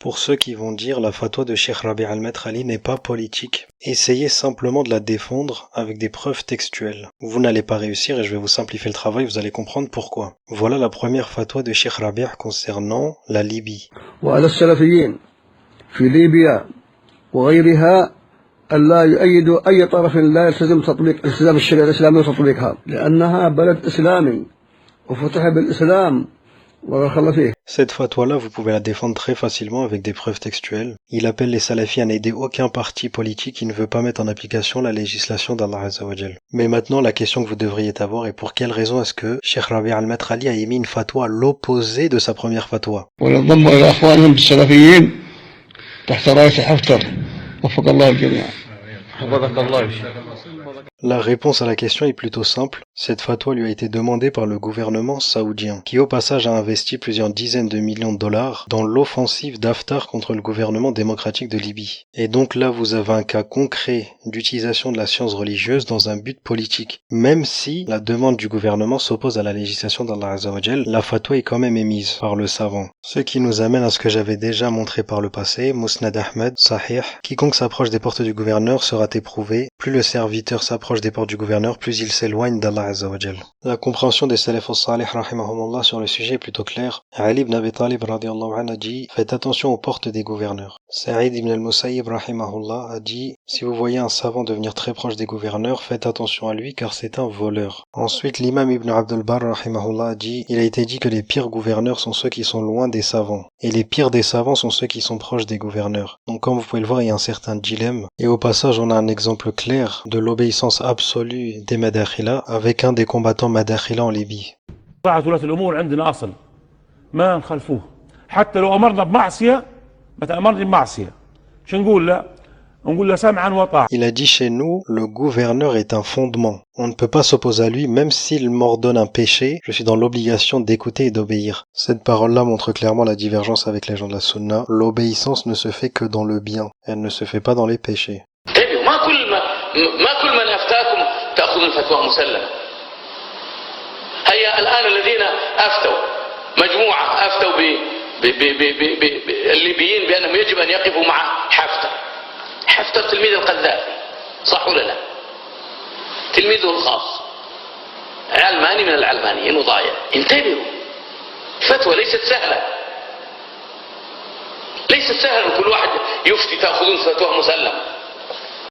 Pour ceux qui vont dire la fatwa de Cheikh Rabi' al-Madkhali n'est pas politique, essayez simplement de la défendre avec des preuves textuelles. Vous n'allez pas réussir et je vais vous simplifier le travail, vous allez comprendre pourquoi. Voilà la première fatwa de Cheikh Rabi' concernant la Libye. وعلى السلفيين في ليبيا وغيرها ألا يؤيدوا أي طرف لا يلتزم تطبيق التزام الشريعة الإسلامية وتطبيقها لأنها بلد إسلامي وفتح بالإسلام. Cette fatwa-là, vous pouvez la défendre très facilement avec des preuves textuelles. Il appelle les salafis à n'aider aucun parti politique qui ne veut pas mettre en application la législation d'Allah Azza wa Jal. Mais maintenant, la question que vous devriez avoir est pour quelle raison est-ce que Cheikh Rabi' al-Madkhali a émis une fatwa à l'opposé de sa première fatwa? La réponse à la question est plutôt simple. Cette fatwa lui a été demandée par le gouvernement saoudien, qui au passage a investi plusieurs dizaines de millions de dollars dans l'offensive d'Haftar contre le gouvernement démocratique de Libye. Et donc là, vous avez un cas concret d'utilisation de la science religieuse dans un but politique. Même si la demande du gouvernement s'oppose à la législation d'Allah Azza wa Jal, la fatwa est quand même émise par le savant. Ce qui nous amène à ce que j'avais déjà montré par le passé, Musnad Ahmed, Sahih. Quiconque s'approche des portes du gouverneur sera éprouvé. Plus le serviteur s'approche des portes du gouverneur, plus il s'éloigne d'Allah Azza wa Jal. La compréhension des salaf as-salih rahimahumullah sur le sujet est plutôt claire. Ali ibn Abi Talib radiyallahu anhu a dit: faites attention aux portes des gouverneurs. Sa'id ibn al-Musayyib rahimahullah a dit: si vous voyez un savant devenir très proche des gouverneurs, faites attention à lui car c'est un voleur. Ensuite, l'imam ibn Abdul Barr rahimahullah a dit: il a été dit que les pires gouverneurs sont ceux qui sont loin des savants. Et les pires des savants sont ceux qui sont proches des gouverneurs. Donc comme vous pouvez le voir, il y a un certain dilemme. Et au passage, on a un exemple clair de l'obéissance absolue des madakhila avec un des combattants madakhila en Libye. Il a dit chez nous, le gouverneur est un fondement. On ne peut pas s'opposer à lui, même s'il m'ordonne un péché, je suis dans l'obligation d'écouter et d'obéir. Cette parole-là montre clairement la divergence avec les gens de la Sunna. L'obéissance ne se fait que dans le bien, elle ne se fait pas dans les péchés. الليبيين بأنهم يجب أن يقفوا مع حفتر. حفتر تلميذ القذافي صح ولا لا؟ تلميذه الخاص علماني من العلمانيين وضايع. انتبهوا، الفتوى ليست سهلة، ليست سهلة كل واحد يفتي تأخذون فتوى مسلم.